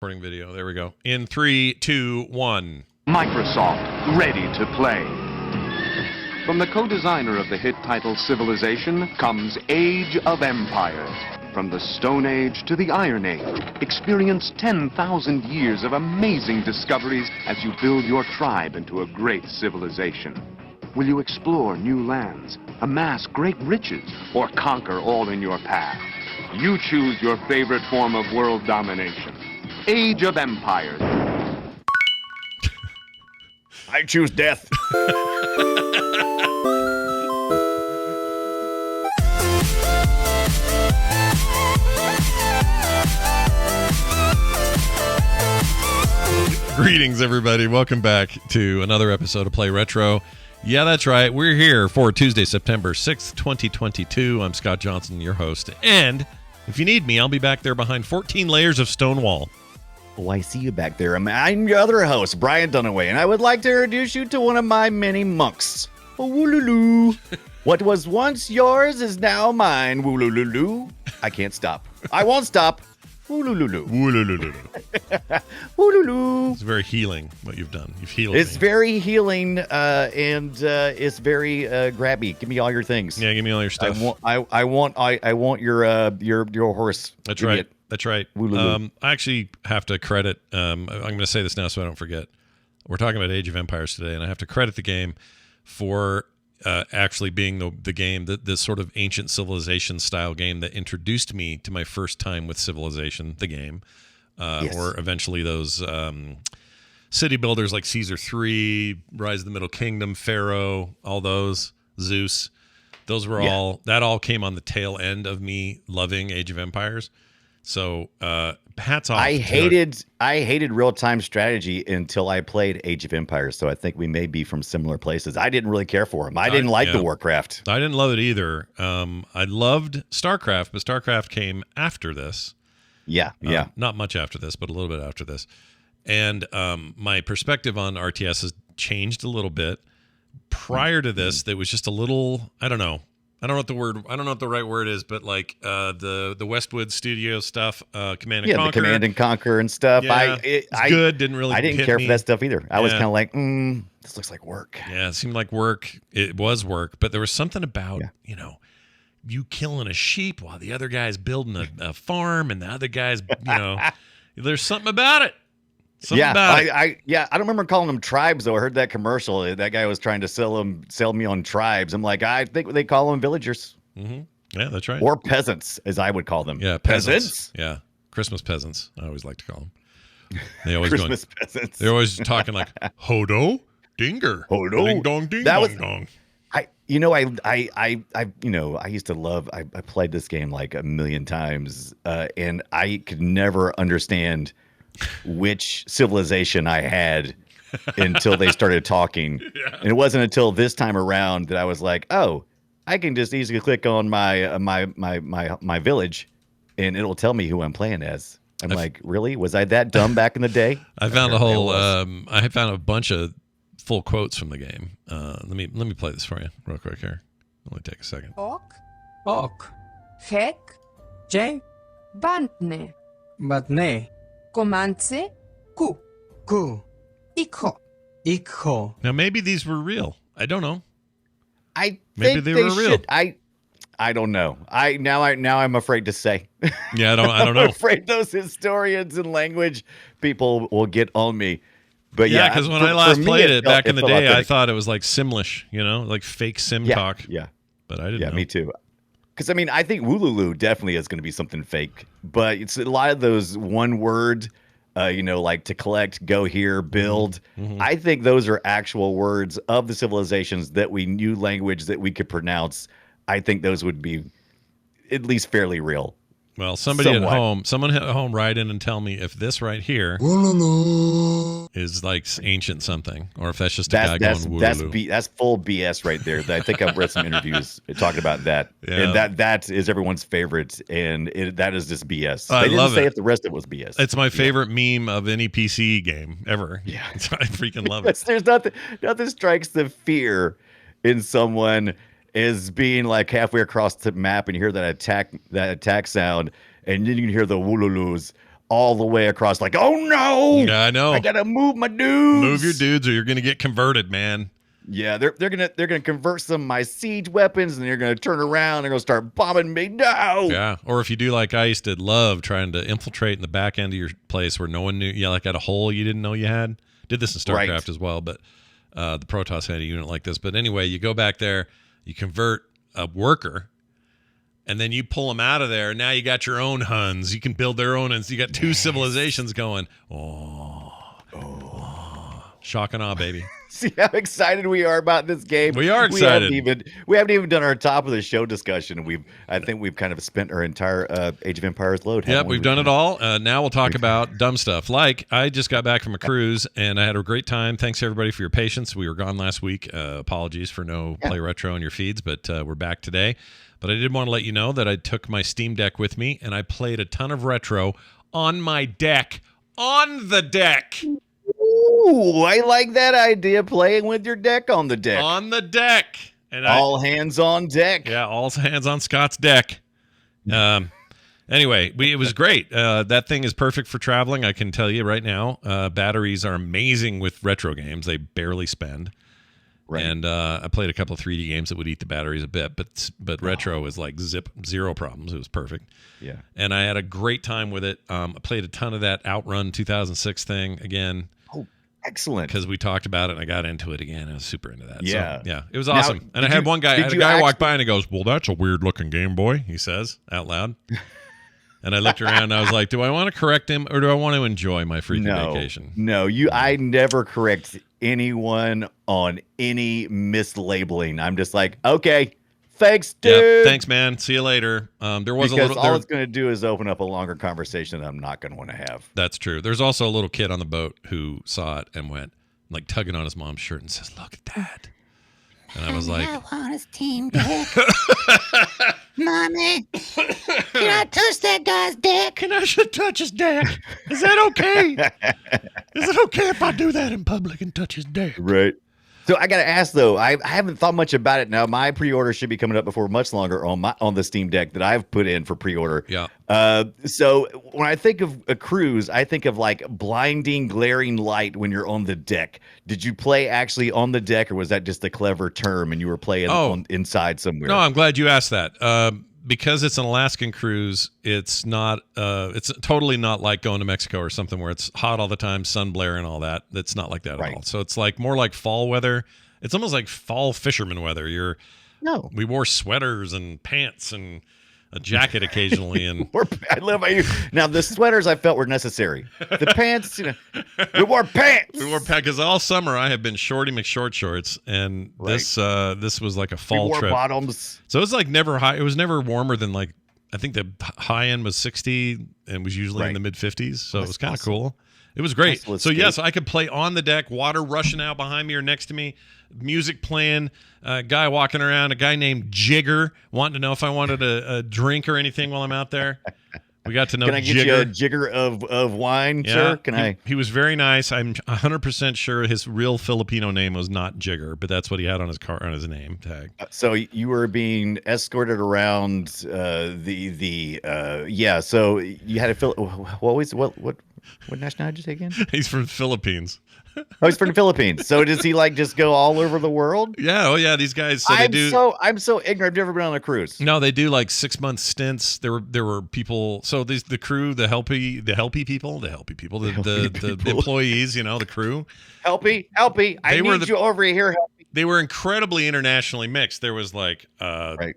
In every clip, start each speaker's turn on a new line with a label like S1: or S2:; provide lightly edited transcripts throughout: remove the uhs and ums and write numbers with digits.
S1: Recording video. There we go. In 3, 2, 1.
S2: Microsoft, ready to play. From the co-designer of the hit title Civilization comes Age of Empires. From the Stone Age to the Iron Age, experience 10,000 years of amazing discoveries as you build your tribe into a great civilization. Will you explore new lands, amass great riches, or conquer all in your path? You choose your favorite form of world domination. Age of Empires.
S3: I choose death.
S1: Greetings, everybody. Welcome back to another episode of Play Retro. Yeah, that's right. We're here for Tuesday, September 6th, 2022. I'm Scott Johnson, your host. And if you need me, I'll be back there behind 14 layers of stone wall.
S3: Oh, I see you back there. I'm your other host, Brian Dunaway, and I would like to introduce you to one of my many monks. Wooloo. What was once yours is now mine. Wooloo. I can't stop. I won't stop. Wooloo. Wooloo.
S1: It's very healing what you've done. You've healed
S3: It's
S1: me.
S3: very healing, and it's very grabby. Give me all your things.
S1: Yeah, give me all your stuff.
S3: I want your horse.
S1: That's
S3: Give me
S1: right.
S3: it.
S1: That's right. I actually have to credit, I'm going to say this now so I don't forget. We're talking about Age of Empires today, and I have to credit the game for actually being the game, this sort of ancient civilization style game that introduced me to my first time with Civilization, the game,
S3: Yes.
S1: or eventually those city builders like Caesar 3, Rise of the Middle Kingdom, Pharaoh, all those, Zeus. Those were that all came on the tail end of me loving Age of Empires. So hats off.
S3: I hated real-time strategy until I played Age of Empires, so I think we may be from similar places. I didn't really care for them. I didn't like the Warcraft.
S1: I didn't love it either. I loved StarCraft, but StarCraft came after this.
S3: Yeah.
S1: Not much after this, but a little bit after this. And my perspective on RTS has changed a little bit. Prior to this, there was just a little, I don't know what the right word is, but like the Westwood Studio stuff, Command and Conquer.
S3: The Command and Conquer and stuff.
S1: Yeah, good. Didn't really.
S3: I didn't care for that stuff either. I was kind of like, this looks like work.
S1: Yeah, it seemed like work. It was work, but there was something about you killing a sheep while the other guy's building a farm, and the other guy's there's something about it.
S3: I don't remember calling them tribes though. I heard that commercial. That guy was trying to sell me on tribes. I'm like, I think they call them villagers.
S1: Mm-hmm. Yeah, that's right.
S3: Or peasants, as I would call them.
S1: Yeah, peasants. Yeah, Christmas peasants. I always like to call them. They always
S3: Christmas peasants.
S1: They're always talking like hodo dinger,
S3: hodo
S1: ding dong ding
S3: that
S1: dong
S3: was,
S1: dong.
S3: I used to love. I played this game like a million times, and I could never understand which civilization I had until they started talking.
S1: Yeah.
S3: And it wasn't until this time around that I was like, oh, I can just easily click on my village and it'll tell me who I'm playing as. I'm like, really? Was I that dumb back in the day?
S1: I found I found a bunch of full quotes from the game. Let me play this for you real quick here. Only take a second.
S4: Ok.
S5: Hek.
S4: J.
S5: Bantne.
S4: Batne.
S5: Komance.
S4: Ku.
S5: Ikho.
S1: Now maybe these were real. I don't know.
S3: I
S1: Maybe
S3: think
S1: they
S3: they
S1: were real.
S3: should. I don't know. Now I'm afraid to say.
S1: Yeah, I don't know.
S3: I'm afraid those historians and language people will get on me. But
S1: yeah, because when I last played it back in the day, I thought it was like Simlish, like fake Sim talk.
S3: Yeah.
S1: But I didn't know.
S3: Yeah, me too. Because, I think Wooloo definitely is going to be something fake. But it's a lot of those one word, like to collect, go here, build.
S1: Mm-hmm.
S3: I think those are actual words of the civilizations that we knew language that we could pronounce. I think those would be at least fairly real.
S1: Well, someone at home, write in and tell me if this right here is like ancient something, or if that's just a guy going wooloo.
S3: That's full BS right there. I think I've read some interviews talking about that,
S1: Yeah.
S3: and that is everyone's favorite, and that is just BS.
S1: I
S3: They didn't
S1: love
S3: say
S1: it.
S3: if the rest of it was BS.
S1: It's my favorite meme of any PC game ever.
S3: Yeah.
S1: I freaking love it.
S3: There's nothing strikes the fear in someone as being like halfway across the map and you hear that attack sound, and then you can hear the woolooloos all the way across. Like, oh no,
S1: Yeah, I know.
S3: I gotta move my dudes.
S1: Move your dudes, or you're gonna get converted, man.
S3: Yeah, they're gonna convert some of my siege weapons, and they're gonna turn around. They're gonna start bombing me. No.
S1: Yeah, or if you do like I used to love trying to infiltrate in the back end of your place where no one knew. Yeah, like at a hole you didn't know you had. Did this in StarCraft
S3: Right.
S1: as well, but the Protoss had a unit like this. But anyway, you go back there, you convert a worker, and then you pull them out of there. Now you got your own Huns. You can build their own, and you got two civilizations going. Shock and awe, baby.
S3: See how excited we are about this game.
S1: We are excited.
S3: We haven't even done our top of the show discussion. I think we've kind of spent our entire Age of Empires load.
S1: Yep, we've done it all. Now we'll talk about dumb stuff. Like, I just got back from a cruise, and I had a great time. Thanks, everybody, for your patience. We were gone last week. Apologies for no Play Retro on your feeds, but we're back today. But I did want to let you know that I took my Steam Deck with me, and I played a ton of Retro on my deck. On the deck!
S3: Ooh, I like that idea. Playing with your deck on the deck.
S1: On the deck! And
S3: all hands on deck.
S1: Yeah, all hands on Scott's deck. Anyway, it was great. That thing is perfect for traveling. I can tell you right now. Batteries are amazing with retro games. They barely spend.
S3: Right.
S1: And I played a couple of 3D games that would eat the batteries a bit, but retro is like zero problems. It was perfect.
S3: Yeah.
S1: And I had a great time with it. I played a ton of that Outrun 2006 thing again.
S3: Oh, excellent.
S1: Because we talked about it and I got into it again. I was super into that.
S3: Yeah.
S1: So, yeah. It was awesome.
S3: Now,
S1: and I had one guy,
S3: actually
S1: walk by and he goes, "Well, that's a weird looking Game Boy," he says out loud. And I looked around and I was like, do I want to correct him or do I want to enjoy my freaking vacation?
S3: No, I never correct anyone on any mislabeling. I'm just like, okay, thanks, dude.
S1: Yeah, thanks, man. See you later. There was
S3: because
S1: all
S3: it's going to do is open up a longer conversation that I'm not going to want to have.
S1: That's true. There's also a little kid on the boat who saw it and went like tugging on his mom's shirt and says, "Look at that." And I was like,
S6: I want his team deck. Mommy, can I touch that guy's deck?
S1: "Can I should touch his deck? Is that okay? Is it okay if I do that in public and touch his deck?"
S3: Right. So I got to ask though, I haven't thought much about it now. My pre-order should be coming up before much longer on the Steam Deck that I've put in for pre-order.
S1: Yeah.
S3: So when I think of a cruise, I think of like blinding, glaring light when you're on the deck. Did you play actually on the deck, or was that just a clever term and you were playing inside somewhere?
S1: No, I'm glad you asked that. Because it's an Alaskan cruise, it's not. It's totally not like going to Mexico or something where it's hot all the time, sun blare and all that. It's not like that at all. So it's like more like fall weather. It's almost like fall fisherman weather. We wore sweaters and pants and a jacket occasionally, and
S3: I love how you. Now the sweaters I felt were necessary. The pants, we wore pants.
S1: We wore pants because all summer I have been Shorty McShort shorts, and this was like a fall
S3: we wore
S1: trip.
S3: Bottoms.
S1: So it was like never high. It was never warmer than like I think the high end was 60 and was usually in the mid 50s. So it was kind of cool. It was great. So yes, I could play on the deck, water rushing out behind me or next to me, music playing, a guy walking around, a guy named Jigger wanting to know if I wanted a drink or anything while I'm out there. We got to know
S3: Can I get
S1: Jigger.
S3: you a jigger of wine, sir?
S1: He was very nice. I'm 100% sure his real Filipino name was not Jigger, but that's what he had on his car on his name tag.
S3: So you were being escorted around So you had a what nationality did you take again?
S1: He's from the Philippines.
S3: Oh, he's from the Philippines. So does he like just go all over the world?
S1: Yeah. Oh, yeah. These guys. So
S3: I'm so ignorant. I've never been on a cruise.
S1: No, they do like 6-month stints. There were people. So the crew, the helpy people, the employees. The crew.
S3: Helpy. I need you over here. Helpy.
S1: They were incredibly internationally mixed. There was like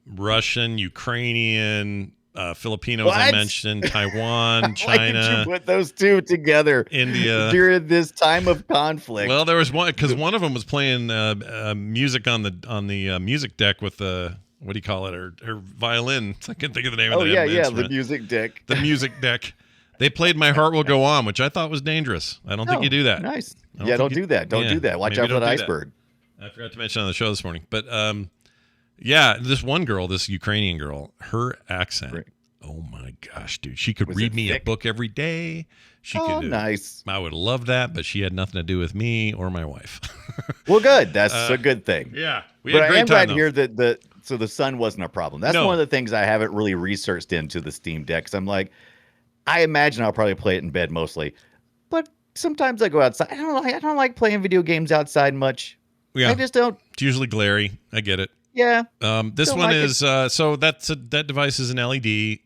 S1: Russian, Ukrainian. Filipinos, I mentioned, Taiwan, China.
S3: Why did you put those two together?
S1: India
S3: during this time of conflict.
S1: Well, there was one because one of them was playing music on the music deck with the what do you call it? Her violin. I can't think of the name of the instrument.
S3: The music deck.
S1: The music deck. They played "My Heart Will Go On," which I thought was dangerous. I don't think you do that.
S3: Nice. Don't do that. Don't do that. Watch out for that iceberg.
S1: I forgot to mention on the show this morning, but yeah, this one girl, this Ukrainian girl, her accent. Right. Oh my gosh, dude! She could read me a book every day. She could.
S3: Nice.
S1: I would love that, but she had nothing to do with me or my wife.
S3: Well, good. That's a good thing.
S1: Yeah, we had a great time.
S3: I am glad to hear that the sun wasn't a problem. That's one of the things I haven't really researched into the Steam Deck. 'Cause I'm like, I imagine I'll probably play it in bed mostly, but sometimes I go outside. I don't like playing video games outside much.
S1: Yeah,
S3: I just don't.
S1: it's usually glary. I get it.
S3: Yeah.
S1: This
S3: Don't
S1: one
S3: like
S1: is so that device is an LED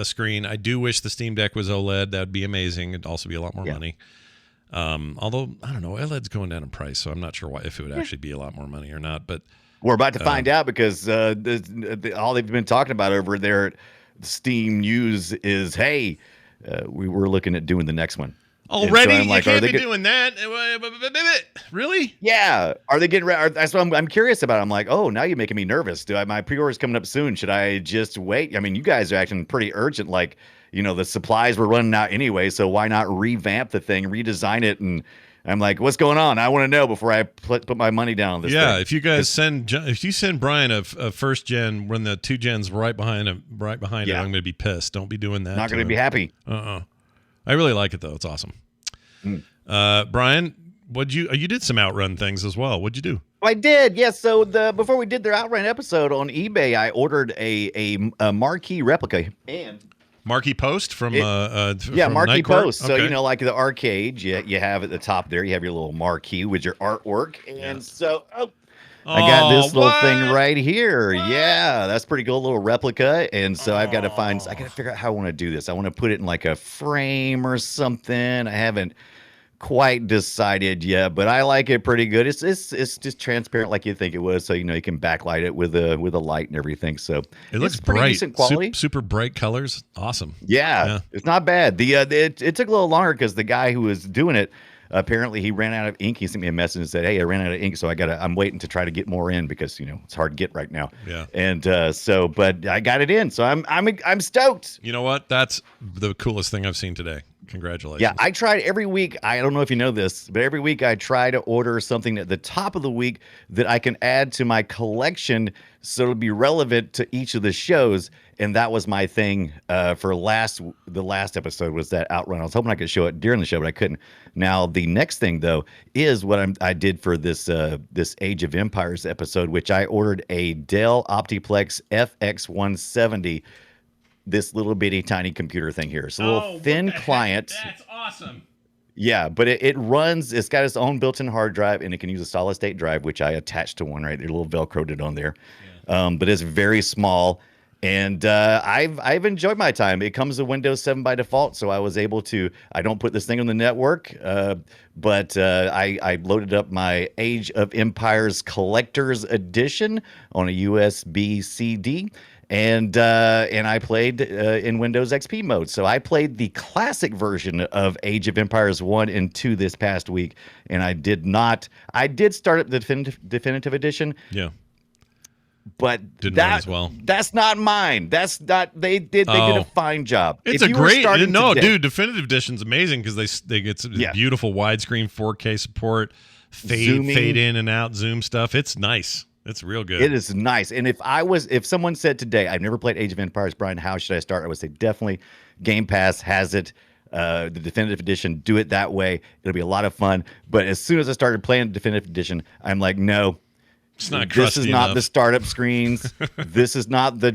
S1: screen. I do wish the Steam Deck was OLED. That'd be amazing. It'd also be a lot more money. Although I don't know, OLED's going down in price, so I'm not sure if it would actually be a lot more money or not. But
S3: We're about to find out because all they've been talking about over there at Steam News is, hey, we were looking at doing the next one.
S1: already,
S3: I'm like,
S1: you
S3: are
S1: can't
S3: they
S1: be doing that. Really?
S3: Yeah. Are they getting ready? That's what I'm curious about. I'm like, oh, now you're making me nervous. My pre-order's coming up soon. Should I just wait? I mean, you guys are acting pretty urgent. Like, the supplies were running out anyway, so why not revamp the thing, redesign it? And I'm like, what's going on? I want to know before I put my money down on this
S1: Yeah,
S3: thing.
S1: if you send Brian a first gen when the 2 gens right behind it, I'm going to be pissed. Don't be doing that.
S3: Not going to be happy.
S1: I really like it though. It's awesome. Brian, you did some Outrun things as well. What'd you do?
S3: I did, yes. So before we did their Outrun episode on eBay, I ordered a marquee replica and
S1: Marquee Post from from
S3: Marquee
S1: Night Court?
S3: Post. So
S1: Okay.
S3: like the arcade, you have at the top there, you have your little marquee with your artwork, and so I got this little thing right here. Yeah, that's pretty cool, little replica. And so I got to figure out how I want to do this. I want to put it in like a frame or something. I haven't quite decided yet, but I like it pretty good. It's just transparent like you think it was, so you can backlight it with a light and everything. So
S1: It looks
S3: it's pretty
S1: bright.
S3: decent quality.
S1: Super bright colors. Awesome.
S3: Yeah, it's not bad. It took a little longer because the guy who was doing it, apparently he ran out of ink. He sent me a message and said, "Hey, I ran out of ink, so I'm waiting to try to get more in because it's hard to get right now."
S1: Yeah.
S3: And but I got it in, so I'm stoked.
S1: You know what? That's the coolest thing I've seen today. Congratulations.
S3: Yeah, I tried every week. I don't know if you know this, but every week I try to order something at the top of the week that I can add to my collection so it'll be relevant to each of the shows. And that was my thing for the last episode was that Outrun. I was hoping I could show it during the show, but I couldn't. Now, the next thing, though, is what I did for this Age of Empires episode, which I ordered a Dell Optiplex FX170, this little bitty tiny computer thing here. It's a little thin client.
S1: That's awesome.
S3: Yeah, but it runs. It's got its own built-in hard drive, and it can use a solid state drive, which I attached to one right there, a little Velcroed it on there. Yeah. But it's very small, and I've enjoyed my time. It comes with Windows 7 by default, so I was able to. I don't put this thing on the network, but I loaded up my Age of Empires Collector's Edition on a USB CD. And I played in Windows XP mode. So I played the classic version of Age of Empires 1 and 2 this past week. And I did start at the definitive edition.
S1: Yeah.
S3: But
S1: Didn't run as well.
S3: That's not mine. That's not they did a fine job.
S1: It's
S3: If
S1: a
S3: you were
S1: great
S3: starting today-
S1: dude, definitive edition's amazing because they get some beautiful widescreen 4K support, fade in and out, zoom stuff. It's nice. It's real good.
S3: It is nice. And if someone said today, I've never played Age of Empires, Brian, how should I start? I would say definitely Game Pass has it. The definitive edition, do it that way. It'll be a lot of fun. But as soon as I started playing the definitive edition, I'm like, no.
S1: It's not
S3: This is not
S1: enough.
S3: the startup screens. This is not the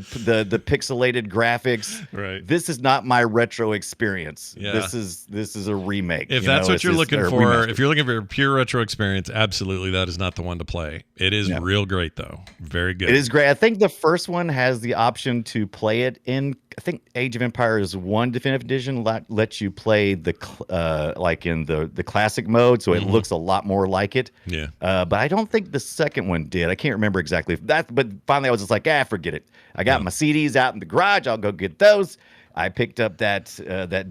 S3: pixelated graphics.
S1: Right.
S3: This is not my retro experience.
S1: Yeah.
S3: This is a remake.
S1: If that's what you're looking for,
S3: remaster.
S1: if you're looking for a pure retro experience, absolutely that is not the one to play. It is real great though. Very good.
S3: It is great. I think the first one has the option to play it in. I think Age of Empires 1 Definitive Edition lets you play like in the classic mode, so it looks a lot more like it.
S1: Yeah.
S3: But I don't think the second one did. I can't remember exactly that. But finally, I was just like, forget it. I got my CDs out in the garage. I'll go get those. I picked up that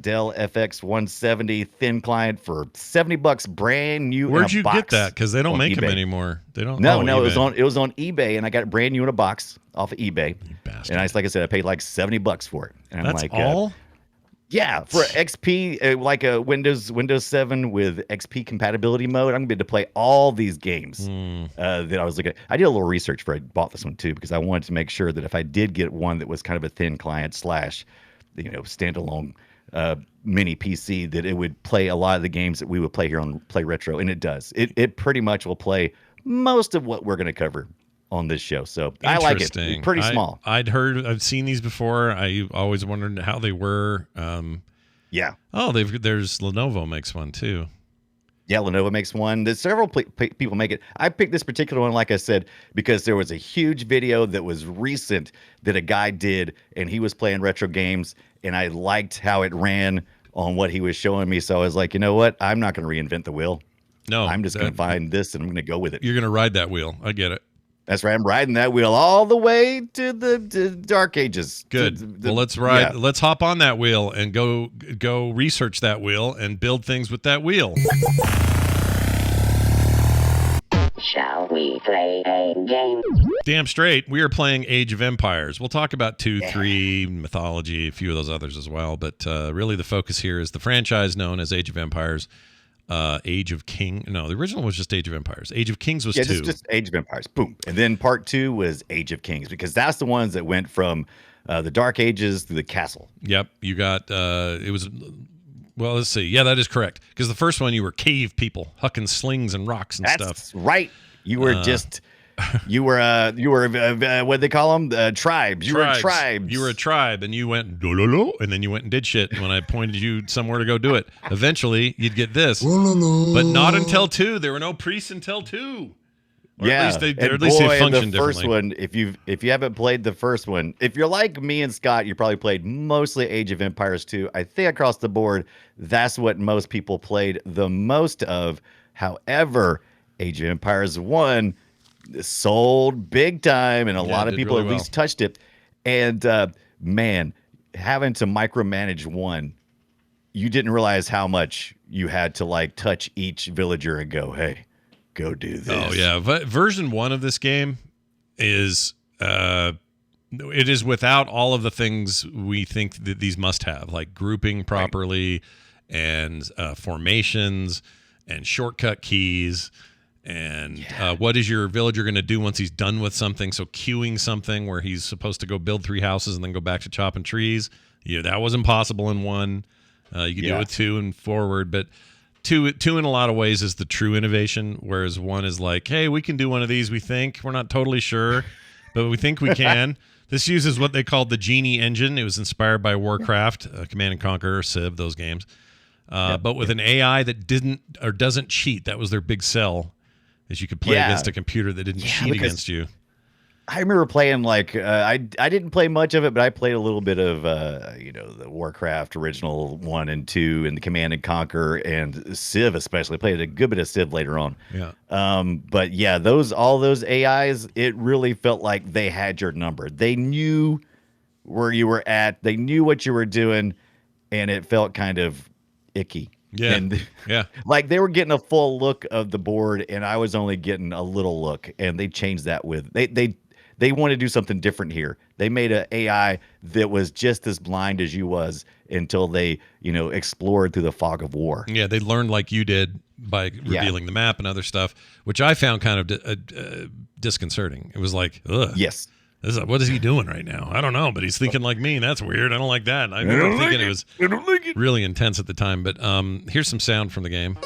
S3: Dell FX 170 thin client for $70, brand new.
S1: Where'd
S3: in a
S1: you
S3: box
S1: get that? Because they don't make them
S3: eBay.
S1: anymore. They don't.
S3: No,
S1: eBay.
S3: it was on eBay, and I got it brand new in a box off of eBay.
S1: You bastard.
S3: And like I said, I paid like $70 for it. And
S1: That's
S3: I'm like,
S1: all.
S3: yeah, for XP, like a Windows 7 with XP compatibility mode, I'm gonna be able to play all these games that I was looking at. I did a little research before I bought this one too, because I wanted to make sure that if I did get one that was kind of a thin client / standalone mini PC, that it would play a lot of the games that we would play here on Play Retro, and it does. It pretty much will play most of what we're going to cover on this show. So I like it. It's pretty small.
S1: I've seen these before. I always wondered how they were.
S3: Yeah.
S1: Oh, there's Lenovo makes one too.
S3: Yeah, Lenovo makes one. There's several people make it. I picked this particular one, like I said, because there was a huge video that was recent that a guy did, and he was playing retro games, and I liked how it ran on what he was showing me. So I was like, you know what? I'm not going to reinvent the wheel.
S1: No,
S3: I'm just going to find this, and I'm going to go with it.
S1: You're going to ride that wheel. I get it.
S3: That's right. I'm riding that wheel all the way to the Dark Ages.
S1: Good. Well, let's ride. Yeah. Let's hop on that wheel and go research that wheel and build things with that wheel.
S7: Shall we play a game?
S1: Damn straight. We are playing Age of Empires. We'll talk about 2, 3, mythology, a few of those others as well. But really the focus here is the franchise known as Age of Empires. Age of King. No, the original was just Age of Empires. Age of Kings was 2.
S3: Just Age of Empires. Boom. And then part 2 was Age of Kings, because that's the ones that went from the Dark Ages to the castle.
S1: Yep. You got it was. Well, let's see. Yeah, that is correct. Because the first one, you were cave people, hucking slings and rocks and stuff.
S3: That's right. You were you were what they call them? Tribes. You were tribes.
S1: You were a tribe, and you went do-lo-lo, and then you went and did shit when I pointed you somewhere to go do it. Eventually, you'd get this, but not until 2. There were no priests until 2. Or
S3: yeah,
S1: at least they function
S3: the first
S1: differently.
S3: one, if you haven't played the first one, if you're like me and Scott, you probably played mostly Age of Empires 2. I think across the board, that's what most people played the most of. However, Age of Empires 1 sold big time, and a lot of people really at least touched it. And man, having to micromanage 1, you didn't realize how much you had to like touch each villager and go, hey, go do this.
S1: Oh yeah, version 1 of this game is it is without all of the things we think that these must have, like grouping properly, and formations and shortcut keys, and what is your villager going to do once he's done with something. So queuing something where he's supposed to go build 3 houses and then go back to chopping trees. Yeah, that wasn't possible in 1. You could do it 2 and forward, but Two in a lot of ways is the true innovation, whereas 1 is like, hey, we can do one of these, we think. We're not totally sure, but we think we can. This uses what they called the Genie engine. It was inspired by Warcraft, Command and Conquer, Civ, those games. But with an AI that doesn't cheat. That was their big sell, is you could play against a computer that didn't cheat against you.
S3: I remember playing I didn't play much of it, but I played a little bit of the Warcraft original 1 and 2 and the Command and Conquer and Civ especially. I played a good bit of Civ later on.
S1: Yeah.
S3: But yeah, all those AIs, it really felt like they had your number. They knew where you were at. They knew what you were doing, and it felt kind of icky.
S1: Yeah.
S3: And
S1: yeah.
S3: Like they were getting a full look of the board, and I was only getting a little look, and they changed that with they want to do something different here. They made an AI that was just as blind as you was until they, explored through the fog of war.
S1: Yeah, they learned like you did by revealing the map and other stuff, which I found kind of disconcerting. It was like, ugh.
S3: Yes.
S1: What is he doing right now? I don't know, but he's thinking like me. That's weird. I don't like that. I remember thinking it was really intense at the time. But here's some sound from the game.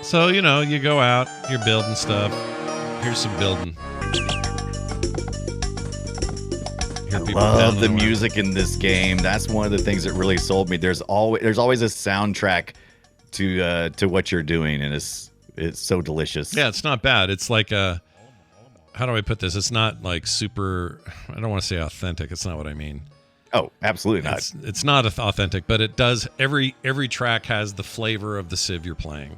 S1: So, you go out, you're building stuff. Here's some building.
S3: I love the music in this game. That's one of the things that really sold me. There's always a soundtrack to what you're doing, and it's so delicious.
S1: Yeah, it's not bad. It's like how do I put this? It's not like super. I don't want to say authentic. It's not what I mean.
S3: Oh, absolutely not.
S1: It's not authentic, but it does. Every track has the flavor of the Civ you're playing.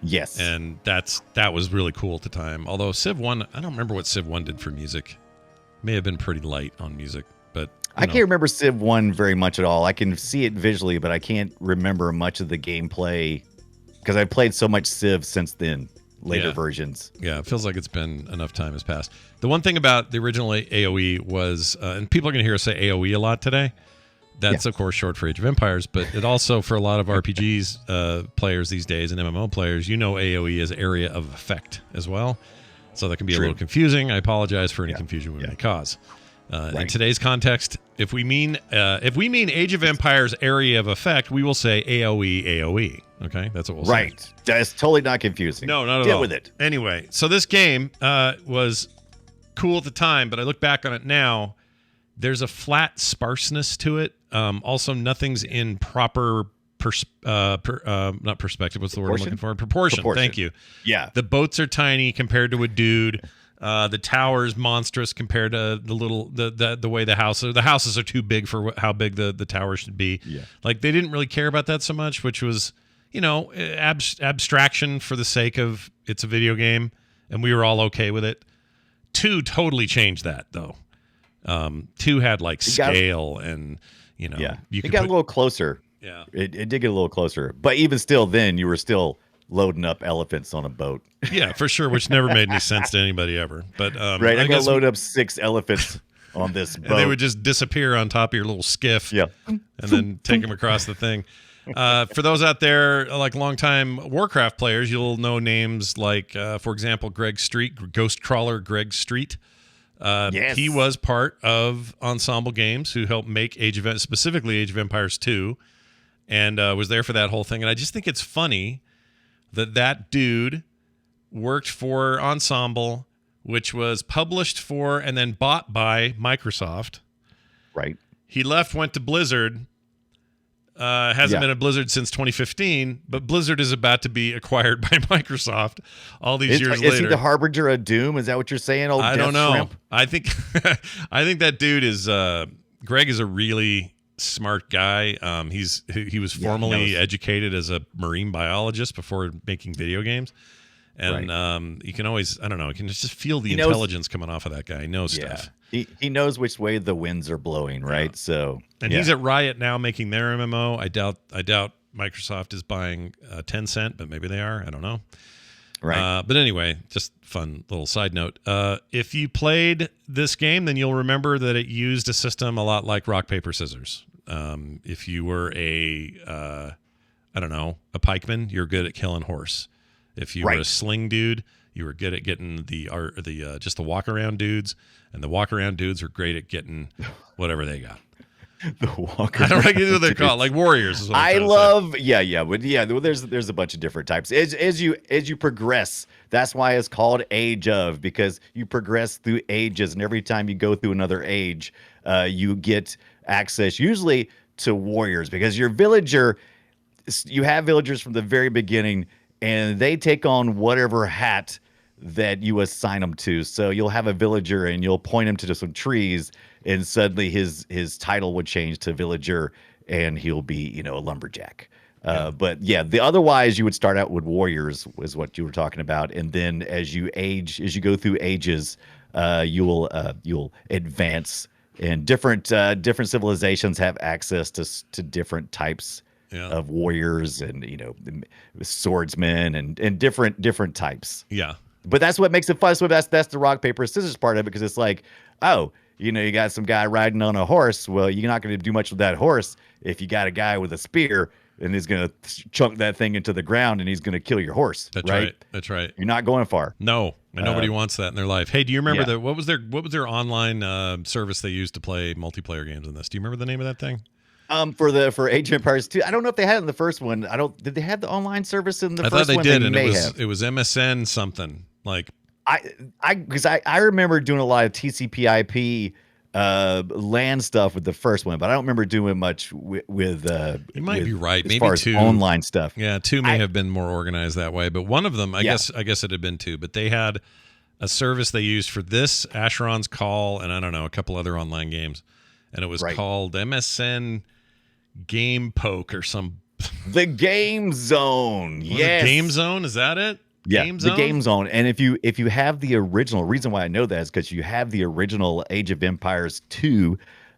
S3: Yes.
S1: And that was really cool at the time. Although Civ 1, I don't remember what Civ 1 did for music. May have been pretty light on music, but
S3: I can't remember Civ 1 very much at all. I can see it visually, but I can't remember much of the gameplay because I've played so much Civ since then, later versions.
S1: Yeah, it feels like it's been enough time has passed. The one thing about the original AoE was, and people are going to hear us say AoE a lot today. That's, of course, short for Age of Empires, but it also, for a lot of RPGs players these days and MMO players, AoE is area of effect as well. So that can be a little confusing. I apologize for any confusion we may cause. In today's context, if we mean Age of Empires area of effect, we will say AoE. Okay, that's what we'll say.
S3: Right. That's totally not confusing.
S1: No, not at all.
S3: Deal with it.
S1: Anyway, so this game was cool at the time, but I look back on it now. There's a flat sparseness to it. Also, nothing's in proper not perspective. What's the word I'm looking for? Proportion. Thank you.
S3: Yeah.
S1: The boats are tiny compared to a dude. The tower's monstrous compared to the way the houses are too big for how big the tower should be.
S3: Yeah.
S1: Like they didn't really care about that so much, which was, abstraction for the sake of it's a video game, and we were all okay with it. 2 totally changed that though. 2 had like scale and
S3: Yeah.
S1: you
S3: It
S1: could
S3: got
S1: put,
S3: a little closer.
S1: yeah.
S3: It did get a little closer. But even still then you were still loading up elephants on a boat.
S1: Yeah, for sure, which never made any sense to anybody ever. But
S3: Right. I'm
S1: I
S3: gonna
S1: guess
S3: load up 6 elephants on this boat.
S1: and they would just disappear on top of your little skiff.
S3: Yeah.
S1: And then take them across the thing. For those out there, like longtime Warcraft players, you'll know names like, for example, Greg Street, Ghost Crawler Greg Street.
S3: Yes.
S1: He was part of Ensemble Games, who helped make specifically Age of Empires 2, and was there for that whole thing. And I just think it's funny that dude worked for Ensemble, which was published for and then bought by Microsoft.
S3: Right.
S1: He left, went to Blizzard. Hasn't been at Blizzard since 2015, but Blizzard is about to be acquired by Microsoft all these years later.
S3: Is he the harbinger of doom? Is that what you're saying? Old
S1: I
S3: Death
S1: don't know.
S3: Shrimp?
S1: I think that dude is Greg is a really smart guy. He was formally educated as a marine biologist before making video games. And you can always, I don't know, you can just feel the intelligence coming off of that guy. He knows stuff.
S3: He knows which way the winds are blowing, right?
S1: Yeah.
S3: So,
S1: and he's at Riot now making their MMO. I doubt Microsoft is buying Tencent, but maybe they are. I don't know.
S3: Right.
S1: But anyway, just fun little side note. If you played this game, then you'll remember that it used a system a lot like rock, paper, scissors. If you were a pikeman, you're good at killing horse. If you were a sling dude, you were good at getting just the walk around dudes, and the walk around dudes are great at getting whatever they got.
S3: The walk
S1: I don't know what they're called, like warriors. Is what I'm trying to say.
S3: Well, there's a bunch of different types. As you progress, that's why it's called Age of, because you progress through ages, and every time you go through another age, you get access usually to warriors, because you have villagers from the very beginning. And they take on whatever hat that you assign them to. So you'll have a villager and you'll point him to some trees, and suddenly his title would change to villager, and he'll be, a lumberjack. Otherwise you would start out with warriors, was what you were talking about. And then as you go through ages, you'll advance, and different civilizations have access to different types of warriors and swordsmen and different types.
S1: Yeah.
S3: But that's what makes it fun. So that's the rock paper scissors part of it, because it's like, you got some guy riding on a horse. Well, you're not going to do much with that horse if you got a guy with a spear and he's going to chunk that thing into the ground and he's going to kill your horse.
S1: That's right. That's right.
S3: You're not going far.
S1: No, and nobody wants that in their life. Hey, do you remember what was their online service they used to play multiplayer games in this? Do you remember the name of that thing?
S3: For Age of Empires 2, I don't know if they had it in the first one. Did they have the online service in the first one?
S1: I thought they did, and
S3: have.
S1: it was MSN something like.
S3: Because I remember doing a lot of TCP/IP LAN stuff with the first one, but I don't remember doing much with.
S1: You might be right.
S3: As
S1: Maybe
S3: far as
S1: 2
S3: online stuff.
S1: Yeah, 2 may have been more organized that way, but one of them, I guess it had been 2. But they had a service they used for this, Asheron's Call, and I don't know, a couple other online games, and it was called MSN Game Poke or some.
S3: The Game Zone. Yes.
S1: Game Zone, is that it?
S3: Yeah,
S1: Game Zone?
S3: The Game Zone. And if you have the original, reason why I know that is because you have the original Age of Empires 2.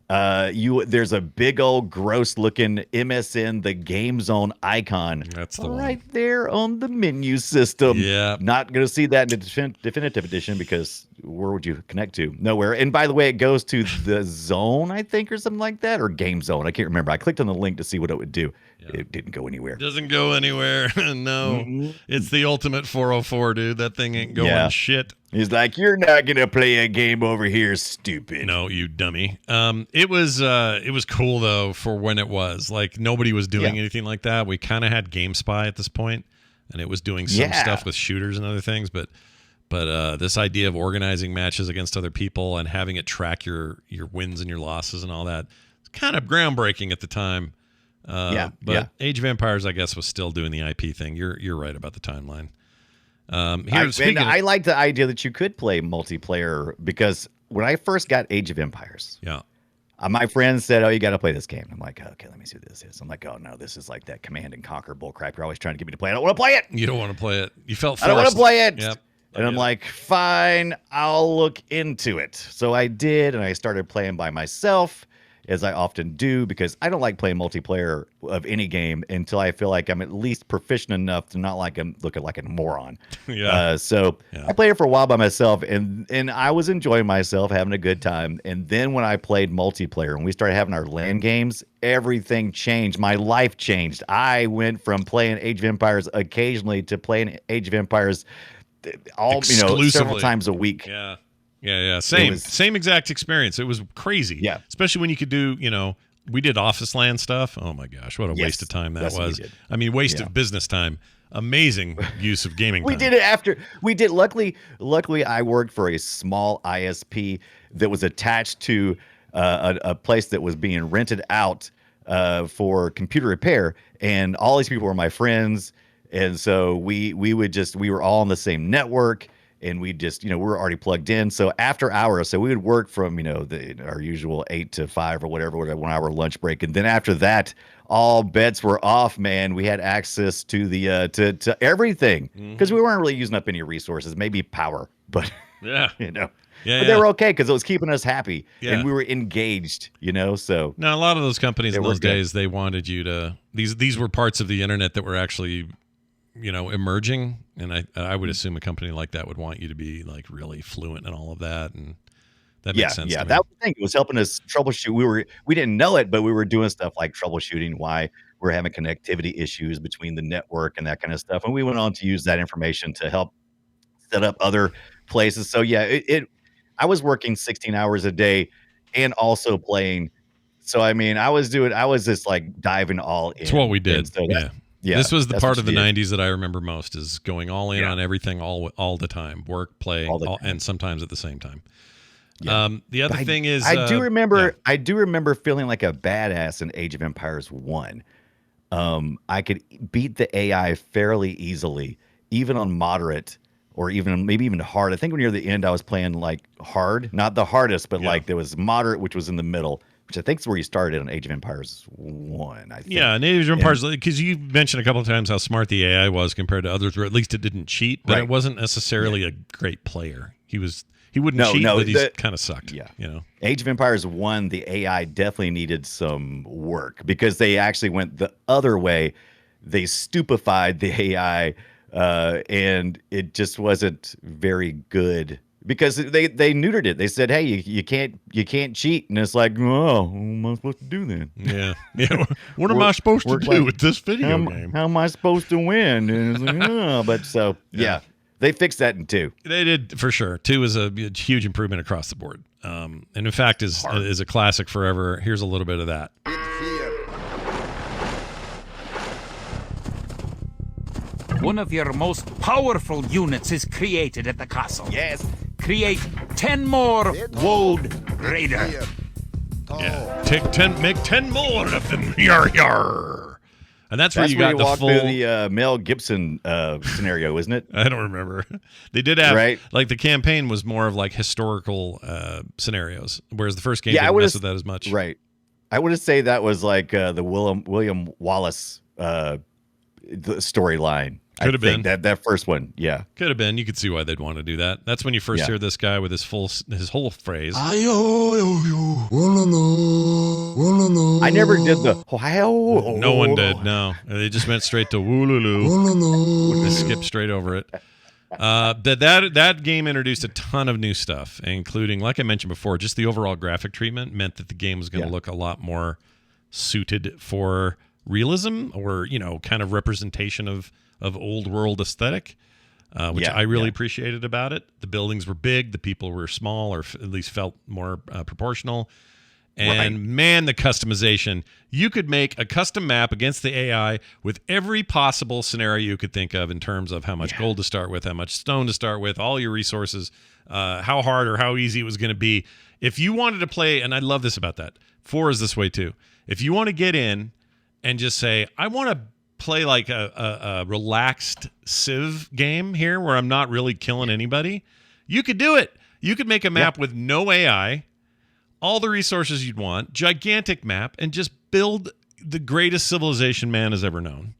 S3: There's a big old gross looking MSN The Game Zone icon.
S1: That's the one.
S3: Right there on the menu system.
S1: Yeah.
S3: Not going to see that in the definitive edition, because where would you connect to? Nowhere. And by the way, it goes to the Zone, I think, or something like that, or Game Zone. I can't remember. I clicked on the link to see what it would do. Yeah. It didn't go anywhere.
S1: Doesn't go anywhere. No. Mm-hmm. It's the ultimate 404, dude. That thing ain't going shit.
S3: He's like, you're not going to play a game over here, stupid.
S1: No, you dummy. It was cool, though, for when it was. Like, nobody was doing anything like that. We kind of had GameSpy at this point, and it was doing some stuff with shooters and other things, but But this idea of organizing matches against other people and having it track your wins and your losses and all that, it's kind of groundbreaking at the time. But Age of Empires, I guess, was still doing the IP thing. You're right about the timeline.
S3: I like the idea that you could play multiplayer because when I first got Age of Empires, my friends said, "Oh, you got to play this game." I'm like, "Okay, let me see what this is." I'm like, "Oh no, this is like that Command and Conquer bullcrap. You're always trying to get me to play. I don't want to play it.
S1: You don't want to play it. You felt forced.
S3: I don't want to play it."
S1: Yep.
S3: And I'm like, "Fine, I'll look into it." So I did, and I started playing by myself, as I often do, because I don't like playing multiplayer of any game until I feel like I'm at least proficient enough to not like I'm looking like a moron. So I played it for a while by myself, and I was enjoying myself, having a good time. And then when I played multiplayer and we started having our LAN games, everything changed. My life changed. I went from playing Age of Empires occasionally to playing Age of Empires several times a week.
S1: Yeah. Same exact experience. It was crazy.
S3: Yeah.
S1: Especially when you could do, we did office LAN stuff. Oh my gosh, what a waste of time that was. I mean, waste of business time. Amazing use of gaming time.
S3: We did it after we did. Luckily, I worked for a small ISP that was attached to a place that was being rented out for computer repair, and all these people were my friends. And so we were all on the same network, and we just, we were already plugged in. So after hours, so we would work from, our usual 8 to 5 or whatever 1 hour lunch break. And then after that, all bets were off, man. We had access to the, to everything because we weren't really using up any resources, maybe power, but but they were okay because it was keeping us happy and we were engaged, so.
S1: Now, a lot of those companies in those days, they wanted you to, these were parts of the internet that were actually, emerging, and I would assume a company like that would want you to be like really fluent in all of that, and that makes sense.
S3: Yeah, that was the thing. It was helping us troubleshoot. We didn't know it, but we were doing stuff like troubleshooting why we're having connectivity issues between the network and that kind of stuff, and we went on to use that information to help set up other places. So I was working 16 hours a day and also playing. So I mean, I was just like diving all in.
S1: It's what we did. So this was the part of the 90s that I remember most, is going all in on everything all the time, work, play, and sometimes at the same time. The other thing is,
S3: I do remember feeling like a badass in Age of Empires 1. I could beat the AI fairly easily, even on moderate or maybe even hard. I think when near the end, I was playing like hard, not the hardest, but like there was moderate, which was in the middle, which I think is where you started on Age of Empires 1. I think.
S1: Yeah, and Age of Empires, because you mentioned a couple of times how smart the AI was compared to others, or at least it didn't cheat, but it wasn't necessarily a great player. He wouldn't cheat, but he kind of sucked. Yeah,
S3: Age of Empires 1, the AI definitely needed some work because they actually went the other way. They stupefied the AI, and it just wasn't very good. Because they neutered it. They said, "Hey, you can't cheat," and it's like, "Oh, what am I supposed to do then?"
S1: Yeah. What am I supposed to do with this video game?
S3: How am I supposed to win? And it's like, oh, but so they fixed that in 2.
S1: They did for sure. 2 is a huge improvement across the board, and in fact is a classic forever. Here's a little bit of that.
S8: One of your most powerful units is created at the castle.
S3: Yes.
S8: Create 10 more Wold Raider.
S1: Yeah. Make 10 more of them. Yar. And that's where you got
S3: the
S1: full.
S3: Through the Mel Gibson scenario, isn't it?
S1: I don't remember. They did have like the campaign was more of like historical scenarios, whereas the first game didn't mess with that as much.
S3: Right. I would say that was like the William Wallace storyline.
S1: Could have been
S3: that first one. Yeah,
S1: could have been. You could see why they'd want to do that. That's when you first hear this guy with his whole phrase.
S3: I never did the.
S1: No one did. No, they just went straight to woolulu. They skipped straight over it. That game introduced a ton of new stuff, including, like I mentioned before, just the overall graphic treatment meant that the game was going to look a lot more suited for realism, or kind of representation of old world aesthetic, which I really appreciated about it. The buildings were big, the people were small, or at least felt more proportional, And man, the customization. You could make a custom map against the AI with every possible scenario you could think of in terms of how much gold to start with, how much stone to start with, all your resources, how hard or how easy it was going to be. If you wanted to play, and I love this about that, 4 is this way too. If you want to get in and just say, I want to play like a relaxed Civ game here where I'm not really killing anybody, you could do it. You could make a map with no AI, all the resources you'd want, gigantic map, and just build the greatest civilization man has ever known.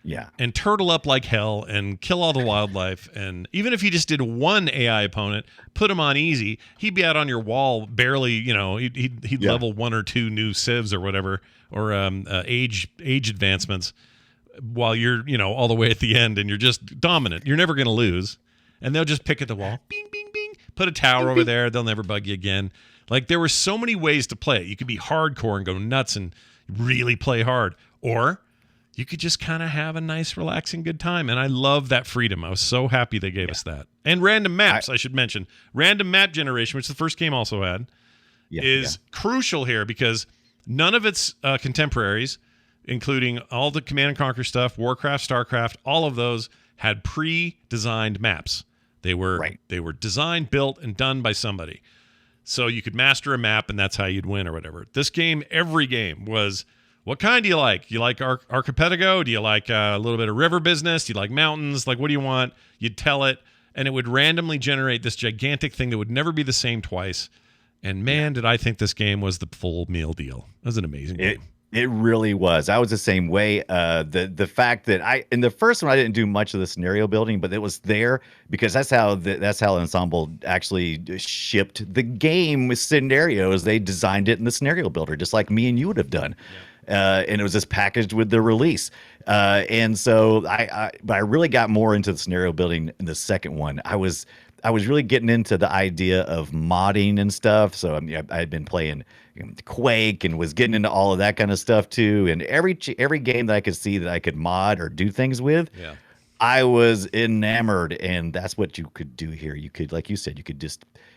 S3: Yeah.
S1: And turtle up like hell and kill all the wildlife. And even if you just did one AI opponent, put him on easy, he'd be out on your wall barely, he'd level 1 or 2 new civs or whatever, or age advancements while you're, all the way at the end and you're just dominant. You're never going to lose. And they'll just pick at the wall. Bing, bing, bing. Put a tower over there. They'll never bug you again. Like, there were so many ways to play it. You could be hardcore and go nuts and really play hard. Or you could just kind of have a nice, relaxing, good time. And I love that freedom. I was so happy they gave us that. And random maps, I should mention. Random map generation, which the first game also had, is crucial here because none of its contemporaries, including all the Command & Conquer stuff, Warcraft, StarCraft, all of those had pre-designed maps. They were designed, built, and done by somebody. So you could master a map, and that's how you'd win or whatever. This game, every game, was, what kind do you like? You like Archipelago? Do you like a little bit of river business? Do you like mountains? Like, what do you want? You'd tell it, and it would randomly generate this gigantic thing that would never be the same twice. And man, did I think this game was the full meal deal. It was an amazing game.
S3: It really was. I was the same way. The fact that in the first one I didn't do much of the scenario building, but it was there because that's how Ensemble actually shipped the game with scenarios. They designed it in the scenario builder, just like me and you would have done. And it was just packaged with the release. And so I really got more into the scenario building in the second one. I was really getting into the idea of modding and stuff. So I had been playing Quake and was getting into all of that kind of stuff too. And every game that I could see that I could mod or do things with, I was enamored. And that's what you could do here. You could, like you said,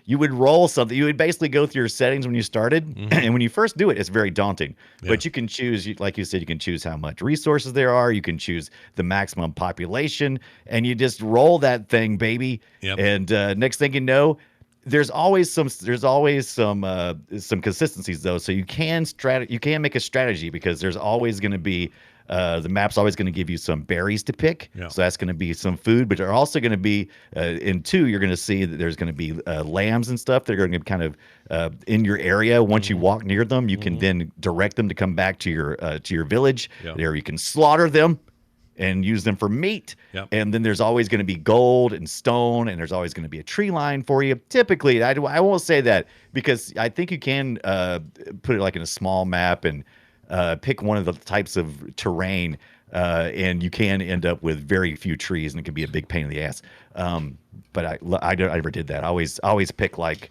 S3: you would roll something. You would basically go through your settings when you started. And when you first do it, it's very daunting. But you can choose, like you said, you can choose how much resources there are. You can choose the maximum population. And you just roll that thing, baby. And next thing you know, there's always some consistencies though. So you can make a strategy because there's always going to be the map's always going to give you some berries to pick. So that's going to be some food, but they're also going to be in 2, you're going to see that there's going to be lambs and stuff. They're going to be kind of in your area. Once you walk near them, you can then direct them to come back to your village. There you can slaughter them and use them for meat. And then there's always going to be gold and stone, and there's always going to be a tree line for you. Typically, I won't say that because I think you can put it like in a small map and pick one of the types of terrain, and you can end up with very few trees, and it can be a big pain in the ass. But I never did that. I always pick like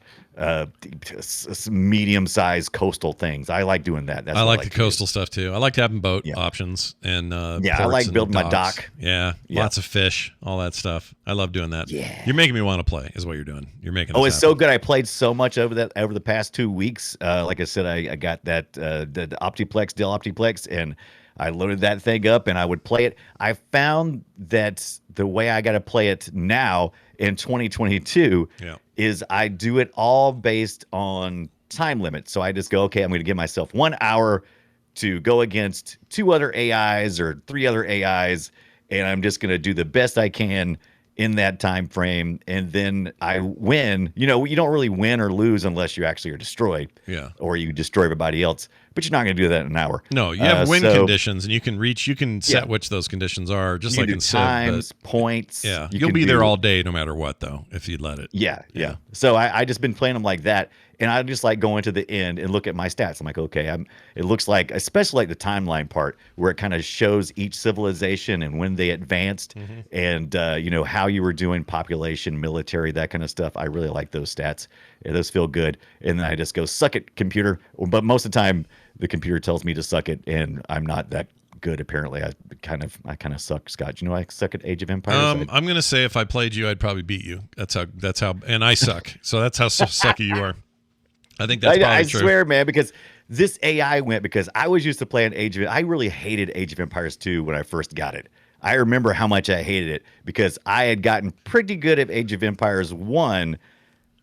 S3: medium-sized coastal things. I like doing that.
S1: I like the coastal stuff too. I like having boat options and
S3: I like building my dock.
S1: Lots of fish, all that stuff. I love doing that. You're making me want to play is what you're doing. You're making
S3: it's so good. I played so much over the past 2 weeks. Like I said, I got that the Dell Optiplex, and I loaded that thing up and I would play it. I found that the way I got to play it now in 2022 is I do it all based on time limit. So I just go, okay, I'm going to give myself 1 hour to go against 2 other AIs or 3 other AIs, and I'm just going to do the best I can in that time frame, and then I win. You don't really win or lose unless you actually are destroyed, or you destroy everybody else. But you're not going to do that in an hour.
S1: No, you have win conditions, and you can set which those conditions are, just like in Civ.
S3: Times, points.
S1: You'll be there all day, no matter what, though, if you let it.
S3: Yeah. So I just been playing them like that, and I just like going to the end and look at my stats. I'm like, okay, it looks like, especially like the timeline part, where it kind of shows each civilization and when they advanced, and how you were doing, population, military, that kind of stuff. I really like those stats. Yeah, those feel good. And then I just go, suck it, computer. But most of the time, the computer tells me to suck it, and I'm not that good. Apparently, I kind of suck, Scott. I suck at Age of Empires.
S1: I'm gonna say if I played you, I'd probably beat you. That's how, and I suck. So that's how sucky you are. I think that's probably
S3: I
S1: true.
S3: swear, man, because this AI went because I was used to playing I really hated Age of Empires 2 when I first got it. I remember how much I hated it because I had gotten pretty good at Age of Empires 1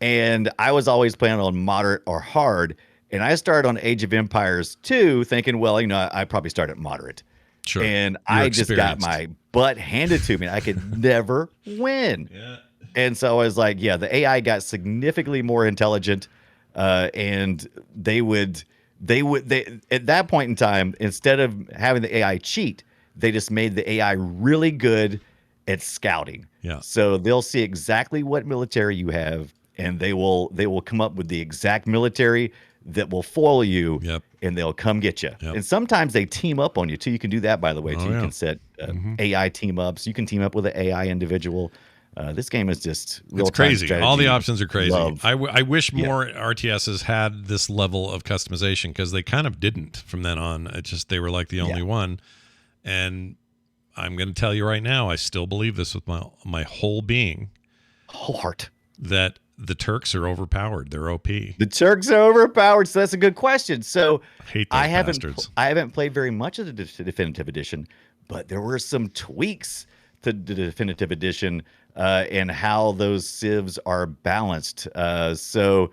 S3: and I was always playing on moderate or hard. And I started on Age of Empires 2 thinking, well, I probably start at moderate.
S1: Sure.
S3: And
S1: You're
S3: I just got
S1: experienced.
S3: my butt handed to me. I could never win.
S1: Yeah.
S3: And so I was like, yeah, the AI got significantly more intelligent. And they at that point in time, instead of having the AI cheat, they just made the AI really good at scouting.
S1: Yeah.
S3: So they'll see exactly what military you have, and they will come up with the exact military that will foil you.
S1: Yep.
S3: And they'll come get you.
S1: Yep.
S3: And sometimes they team up on you too. You can do that, by the way, too.
S1: Oh,
S3: You
S1: yeah.
S3: can set AI team ups. You can team up with an AI individual. This game is just real
S1: It's crazy. All the options are crazy.
S3: Love.
S1: I wish more RTSs had this level of customization because they kind of didn't from then on. It just they were like the only one. And I'm going to tell you right now, I still believe this with my whole being,
S3: Whole heart.
S1: that the Turks are overpowered. They're OP.
S3: The Turks are overpowered, so that's a good question. So
S1: I hate those bastards.
S3: I haven't played very much of the definitive edition, but there were some tweaks to the definitive edition and how those civs are balanced. So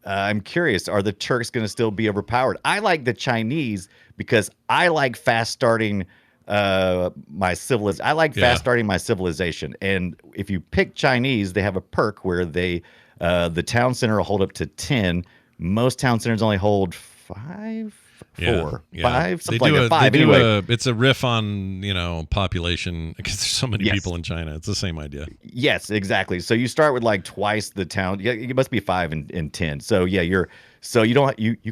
S3: I'm curious, are the Turks going to still be overpowered? I like the Chinese because I like fast starting my civilization. I like fast starting my civilization. And if you pick Chinese, they have a perk where they the town center will hold up to 10. Most town centers only hold 5, 4, 5, something like that. 5 anyway.
S1: It's a riff on, population because there's so many people in China. It's the same idea.
S3: Yes, exactly. So you start with like twice the town. Yeah, it must be 5 and 10. So yeah, you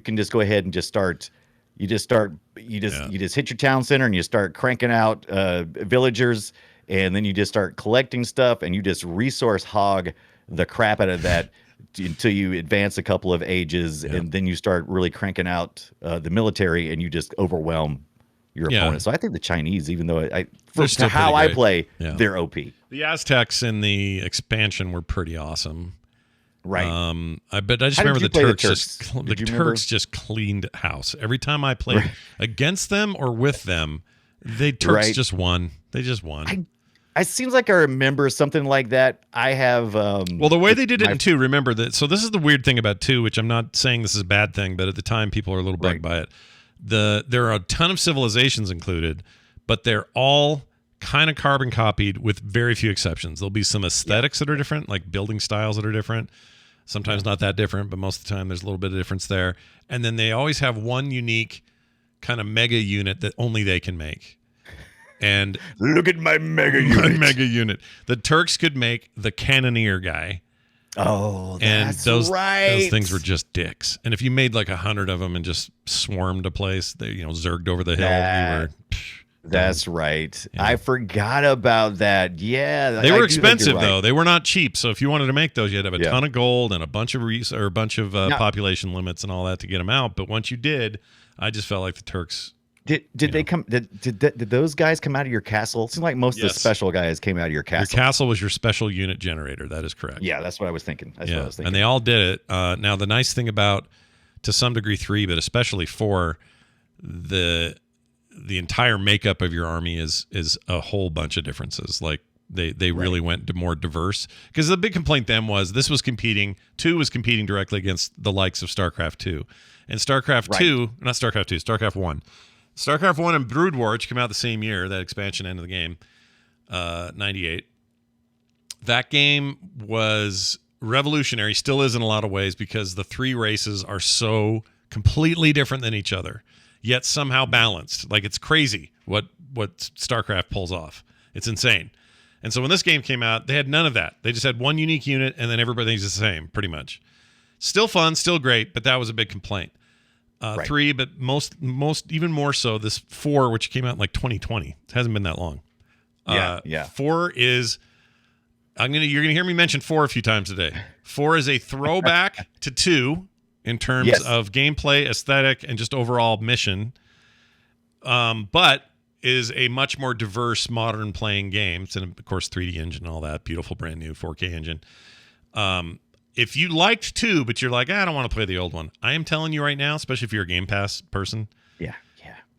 S3: can just go ahead and just start. You just hit your town center and you start cranking out villagers, and then you just start collecting stuff and you just resource hog the crap out of that until you advance a couple of ages, and then you start really cranking out the military and you just overwhelm your opponent. So I think the Chinese, even though for how I play, they're OP.
S1: The Aztecs in the expansion were pretty awesome.
S3: Right.
S1: I just remember the Turks just cleaned house. Every time I played against them or with them, Turks just won. They just won.
S3: It seems like I remember something like that. I have.
S1: Well, the way they did it in 2, remember that. So this is the weird thing about 2, which I'm not saying this is a bad thing, but at the time people are a little bugged by it. There are a ton of civilizations included, but they're all kind of carbon copied with very few exceptions. There'll be some aesthetics that are different, like building styles that are different. Sometimes not that different, but most of the time there's a little bit of difference there. And then they always have one unique kind of mega unit that only they can make. And
S3: look at my mega unit.
S1: The Turks could make the cannoneer guy.
S3: Oh, that's
S1: right. Those things were just dicks. And if you made like 100 of them and just swarmed a place, they zerged over the hill, you were.
S3: That's right. Yeah. I forgot about that. Yeah,
S1: they were expensive though. They were not cheap. So if you wanted to make those, you had to have a ton of gold and a bunch of population limits and all that to get them out. But once you did, I just felt like the Turks.
S3: Did they come? Did those guys come out of your castle? It seemed like most of the special guys came out of your castle.
S1: Your castle was your special unit generator. That is correct.
S3: Yeah, that's what I was thinking.
S1: And they all did it. Now the nice thing about, to some degree 3, but especially 4, the entire makeup of your army is a whole bunch of differences. Like they really went to more diverse, because the big complaint then was this was competing. 2 was competing directly against the likes of StarCraft 2, and StarCraft 2, not StarCraft 2, StarCraft 1. StarCraft 1 and Brood War, which came out the same year, that expansion end of the game, 98. That game was revolutionary, still is in a lot of ways, because the 3 races are so completely different than each other, yet somehow balanced. Like, it's crazy what StarCraft pulls off. It's insane. And so when this game came out, they had none of that. They just had one unique unit, and then everything's the same, pretty much. Still fun, still great, but that was a big complaint. 3, but most even more so this 4, which came out in like 2020. It hasn't been that long. 4 is you're gonna hear me mention 4 a few times today. 4 is a throwback to 2 in terms of gameplay, aesthetic, and just overall mission. But is a much more diverse, modern playing game. And of course, 3D engine and all that, beautiful, brand new 4K engine. if you liked 2, but you're like, I don't want to play the old one, I am telling you right now, especially if you're a Game Pass person,
S3: Yeah.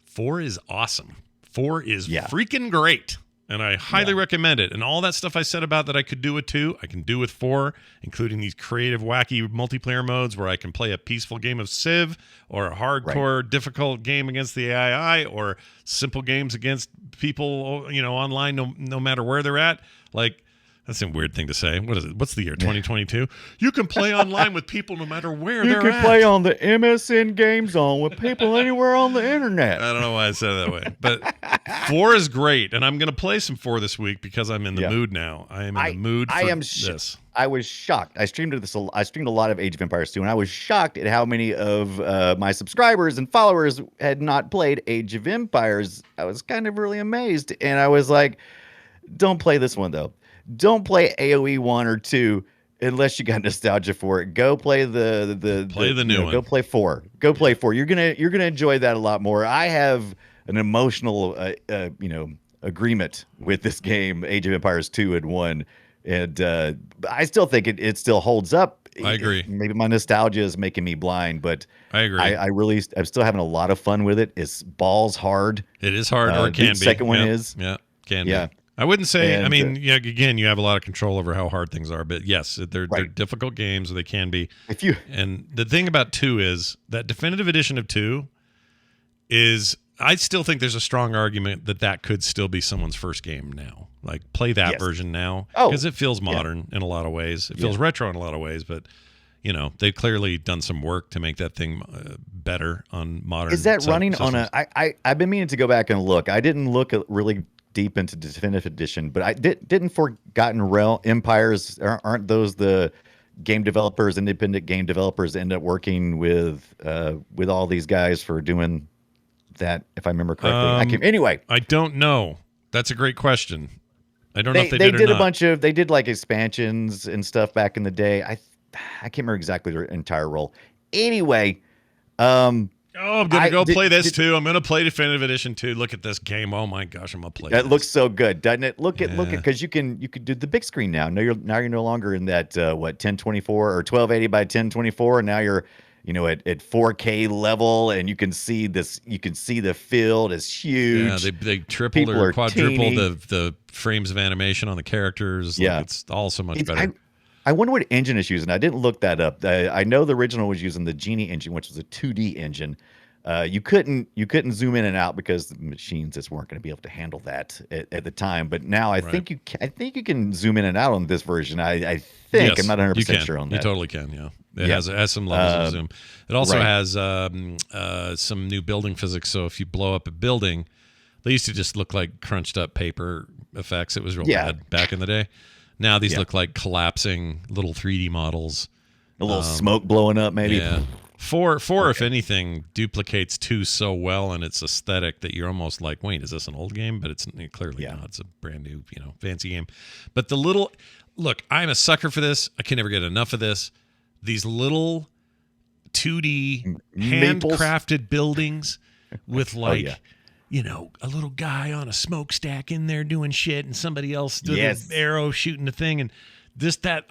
S1: 4 is awesome. 4 is
S3: Yeah.
S1: freaking great. And I highly recommend it. And all that stuff I said about that I could do with 2, I can do with 4, including these creative, wacky multiplayer modes where I can play a peaceful game of Civ or a hardcore, difficult game against the AI or simple games against people, online, no matter where they're at. Like, that's a weird thing to say. What is it? What's the year? 2022? You can play online with people no matter where they're at.
S3: You can play on the MSN Game Zone with people anywhere on the internet.
S1: I don't know why I said it that way. But 4 is great. And I'm going to play some 4 this week because I'm in the mood now. I am in the mood for this.
S3: I was shocked. I streamed a lot of Age of Empires 2, and I was shocked at how many of my subscribers and followers had not played Age of Empires. I was kind of really amazed. And I was like, don't play this one, though. Don't play AoE 1 or 2 unless you got nostalgia for it. Go play the
S1: new one.
S3: Go play 4. Go play 4. You're gonna enjoy that a lot more. I have an emotional agreement with this game, Age of Empires 2 and 1, and I still think it still holds up.
S1: I agree.
S3: Maybe my nostalgia is making me blind, but
S1: I agree.
S3: I'm still having a lot of fun with it. It's balls hard.
S1: It is hard, or it can be.
S3: The second one is.
S1: Yeah, can be. I wouldn't say.
S3: And,
S1: again, you have a lot of control over how hard things are, but yes, they're difficult games, or they can be.
S3: And
S1: the thing about 2 is that definitive edition of 2 is. I still think there's a strong argument that could still be someone's first game now. Like, play that version now because it feels modern in a lot of ways. It feels retro in a lot of ways, but they've clearly done some work to make that thing better on modern.
S3: Is that running
S1: systems.
S3: on a? I've been meaning to go back and look. I didn't look really deep into definitive edition, but I didn't Forgotten Realm Empires. Aren't those the game developers, independent game developers, end up working with all these guys for doing that, if I remember correctly? Anyway,
S1: I don't know. That's a great question. I don't know if they
S3: did
S1: or
S3: a
S1: not.
S3: bunch of like expansions and stuff back in the day. I can't remember exactly their entire role. Anyway,
S1: I'm gonna go play this too. I'm gonna play Definitive Edition 2. Look at this game. Oh my gosh, I'm gonna play.
S3: It looks so good, doesn't it? Look at because you can do the big screen now. Now you're no longer in that 1024 or 1280 by 1024, and now you're at 4K level, and you can see this. You can see the field is huge.
S1: Yeah, they tripled or quadrupled the frames of animation on the characters.
S3: Yeah,
S1: it's all so much better.
S3: I wonder what engine is using. I didn't look that up. I know the original was using the Genie engine, which was a 2D engine. You couldn't zoom in and out because the machines just weren't going to be able to handle that at the time. But now I think you can zoom in and out on this version. I think. Yes, I'm not 100% sure on that.
S1: You totally can. Yeah, it has some levels of zoom. It also has some new building physics. So if you blow up a building, they used to just look like crunched up paper effects. It was real bad back in the day. Now these look like collapsing little 3D models.
S3: A little smoke blowing up, maybe.
S1: Yeah. 4, if anything, duplicates 2 so well in its aesthetic that you're almost like, wait, is this an old game? But it's clearly not. It's a brand new, fancy game. But look, I'm a sucker for this. I can never get enough of this. These little 2D handcrafted buildings with a little guy on a smokestack in there doing shit, and somebody else doing an arrow shooting the thing, and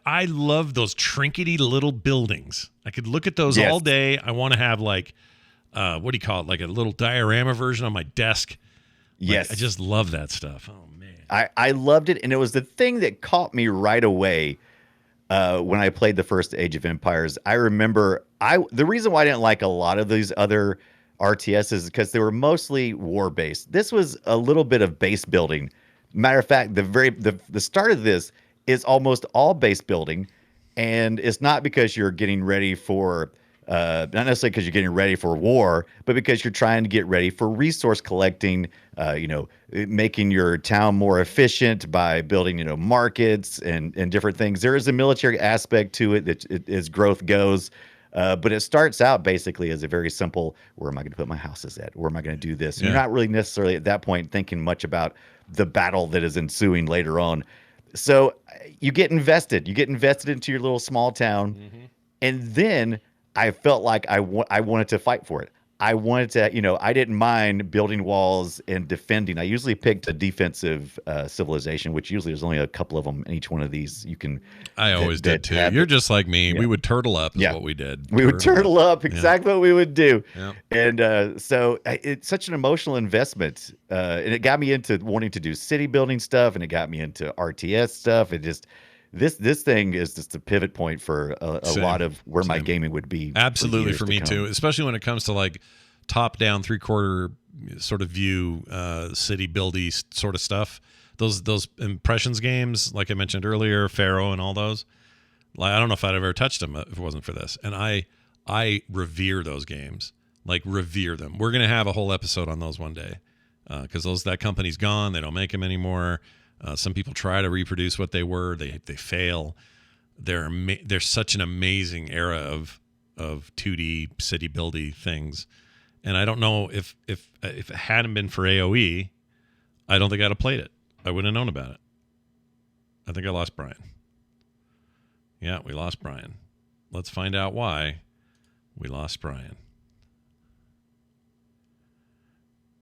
S1: I love those trinkety little buildings. I could look at those all day. I want to have what do you call it? Like a little diorama version on my desk.
S3: Yes.
S1: I just love that stuff. Oh man.
S3: I loved it, and it was the thing that caught me right away when I played the first Age of Empires. I remember the reason why I didn't like a lot of these other RTS is because they were mostly war-based. This was a little bit of base building. Matter of fact, the start of this is almost all base building, and it's not because you're getting ready for not necessarily because you're getting ready for war, but because you're trying to get ready for resource collecting, making your town more efficient by building, markets and different things. There is a military aspect to it as growth goes. But it starts out basically as a very simple, where am I going to put my houses at? Where am I going to do this? Yeah. You're not really necessarily at that point thinking much about the battle that is ensuing later on. So you get invested. You get invested into your little small town. Mm-hmm. And then I felt like I wanted to fight for it. I wanted to, I didn't mind building walls and defending. I usually picked a defensive civilization, which usually there's only a couple of them in each one of these.
S1: I always did too. You're just like me.
S3: Yeah.
S1: We would turtle up is what we did.
S3: We would turtle up, exactly what we would do.
S1: Yeah.
S3: And so it's such an emotional investment. And it got me into wanting to do city building stuff, and it got me into RTS stuff. It just, this thing is just a pivot point for a lot of where my gaming would be.
S1: Absolutely, for me
S3: come.
S1: too, especially when it comes to like top down 3/4 sort of view city buildy sort of stuff. Those impressions games, like I mentioned earlier, Pharaoh and all those. Like, I don't know if I'd ever touched them if it wasn't for this. And I revere those games, like revere them. We're gonna have a whole episode on those one day, because that company's gone. They don't make them anymore. Some people try to reproduce what they were. They fail. They're such an amazing era of 2D city buildy things. And I don't know if it hadn't been for AOE, I don't think I'd have played it. I wouldn't have known about it. I think I lost Brian. Yeah, we lost Brian. Let's find out why we lost Brian.